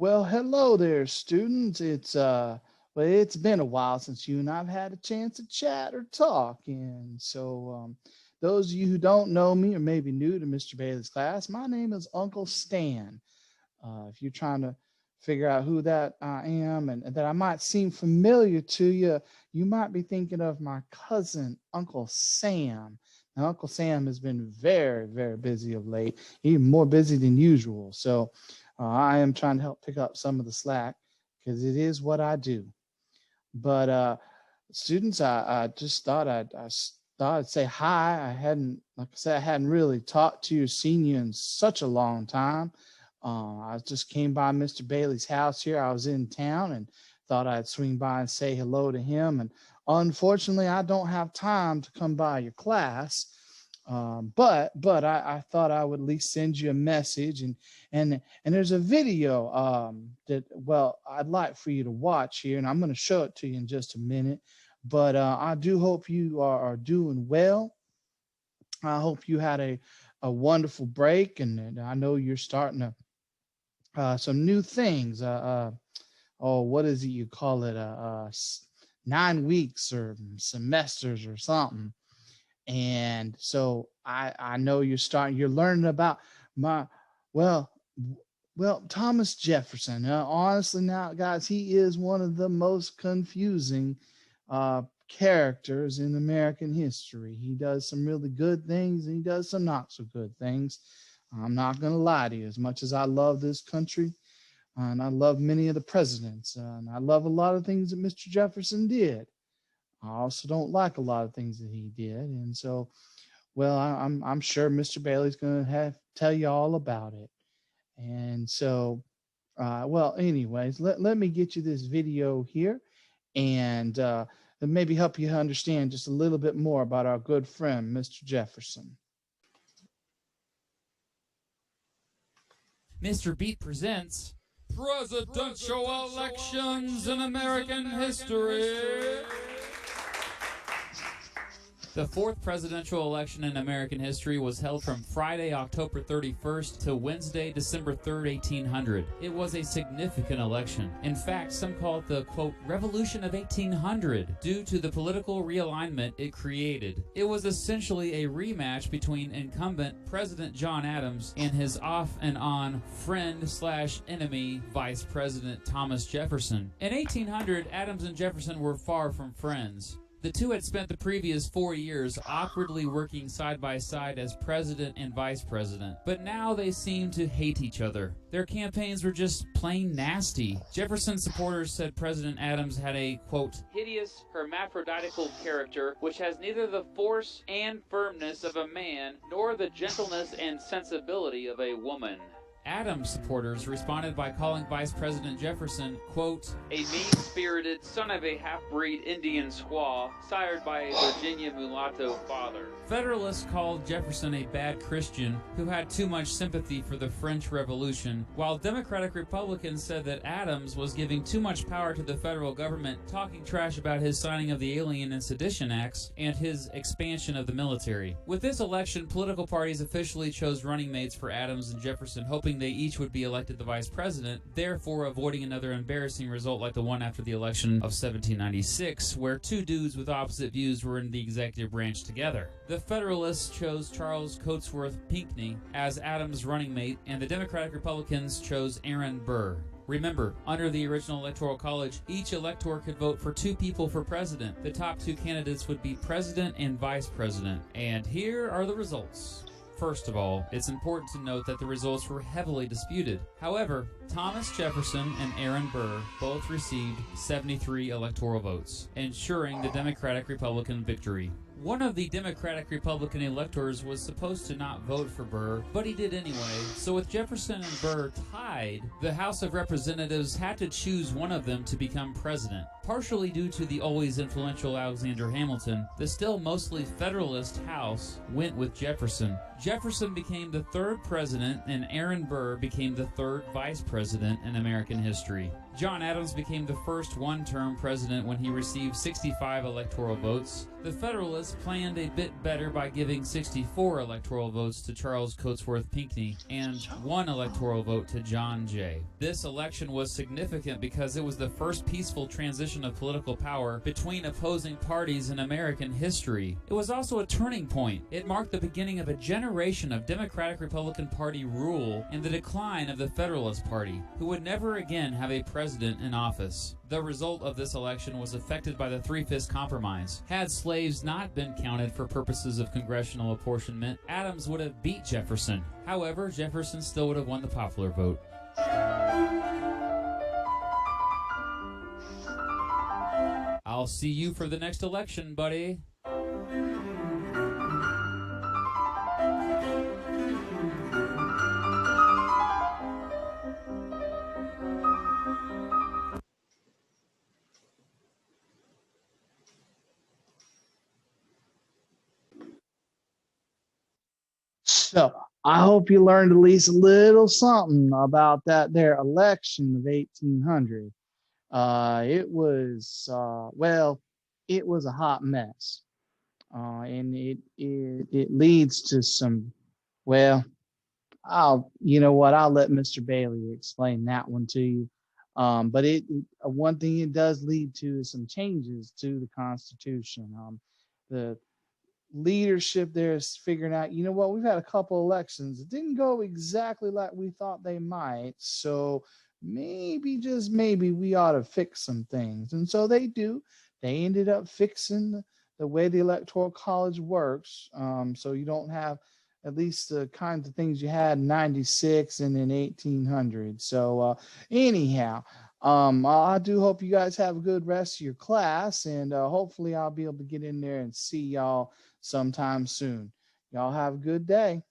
Well, hello there, students. It's been a while since you and I've had a chance to chat or talk. And those of you who don't know me or maybe new to Mr. Bailey's class, my name is Uncle Stan. If you're trying to figure out who that I am and that I might seem familiar to you, you might be thinking of my cousin, Uncle Sam. Now, Uncle Sam has been very, very busy of late, even more busy than usual. I am trying to help pick up some of the slack because it is what I do. But students, I just thought I'd say hi. Like I said, I hadn't really talked to your senior in such a long time. I just came by Mr. Bailey's house here. I was in town and thought I'd swing by and say hello to him. And unfortunately, I don't have time to come by your class. But I thought I would at least send you a message, and there's a video I'd like for you to watch here, and I'm going to show it to you in just a minute. But I do hope you are doing well. I hope you had a wonderful break, and I know you're starting some new things. What is it you call it? 9 weeks or semesters or something. And so I know you're learning about Thomas Jefferson. Honestly now, guys, he is one of the most confusing characters in American history. He does some really good things and he does some not so good things. I'm not going to lie to you. As much as I love this country and I love many of the presidents and I love a lot of things that Mr. Jefferson did, I also don't like a lot of things that he did. And so, I'm sure Mr. Bailey's going to tell you all about it. And so, anyways, let me get you this video here and maybe help you understand just a little bit more about our good friend, Mr. Jefferson. Mr. Beat presents Presidential Elections in American History. The fourth presidential election in American history was held from Friday, October 31st to Wednesday, December 3rd, 1800. It was a significant election. In fact, some call it the, quote, Revolution of 1800, due to the political realignment it created. It was essentially a rematch between incumbent President John Adams and his off and on friend/enemy Vice President Thomas Jefferson. In 1800, Adams and Jefferson were far from friends. The two had spent the previous 4 years awkwardly working side by side as president and vice president, but now they seemed to hate each other. Their campaigns were just plain nasty. Jefferson supporters said President Adams had a, quote, hideous hermaphroditical character which has neither the force and firmness of a man nor the gentleness and sensibility of a woman. Adams supporters responded by calling Vice President Jefferson, quote, a mean-spirited son of a half-breed Indian squaw, sired by a Virginia mulatto father. Federalists called Jefferson a bad Christian who had too much sympathy for the French Revolution, while Democratic Republicans said that Adams was giving too much power to the federal government, talking trash about his signing of the Alien and Sedition Acts and his expansion of the military. With this election, political parties officially chose running mates for Adams and Jefferson, hoping they each would be elected the vice president, therefore avoiding another embarrassing result like the one after the election of 1796, where two dudes with opposite views were in the executive branch together. The Federalists chose Charles Cotesworth Pinckney as Adams' running mate, and the Democratic Republicans chose Aaron Burr. Remember, under the original Electoral College, each elector could vote for two people for president. The top two candidates would be president and vice president. And here are the results. First of all, it's important to note that the results were heavily disputed. However, Thomas Jefferson and Aaron Burr both received 73 electoral votes, ensuring the Democratic-Republican victory. One of the Democratic-Republican electors was supposed to not vote for Burr, but he did anyway, so with Jefferson and Burr tied, the House of Representatives had to choose one of them to become president. Partially due to the always influential Alexander Hamilton, the still mostly Federalist House went with Jefferson. Jefferson became the third president, and Aaron Burr became the third vice president in American history. John Adams became the first one-term president when he received 65 electoral votes. The Federalists planned a bit better by giving 64 electoral votes to Charles Cotesworth Pinckney and 1 electoral vote to John Jay. This election was significant because it was the first peaceful transition of political power between opposing parties in American history. It was also a turning point. It marked the beginning of a generation of Democratic-Republican Party rule and the decline of the Federalist Party, who would never again have a president in office. The result of this election was affected by the Three-Fifths Compromise. Had slaves not been counted for purposes of congressional apportionment, Adams would have beat Jefferson. However, Jefferson still would have won the popular vote. I'll see you for the next election, buddy. So I hope you learned at least a little something about that there election of 1800. It was well, it was a hot mess, and it leads to some. Well, you know what, I'll let Mr. Bailey explain that one to you. But one thing it does lead to is some changes to the Constitution. The leadership there is figuring out, you know what, we've had a couple elections. It didn't go exactly like we thought they might. So maybe, just maybe, we ought to fix some things. And so they do. They ended up fixing the way the Electoral College works. So you don't have at least the kinds of things you had in 96 and in 1800. So anyhow, I do hope you guys have a good rest of your class, and hopefully I'll be able to get in there and see y'all sometime soon. Y'all have a good day.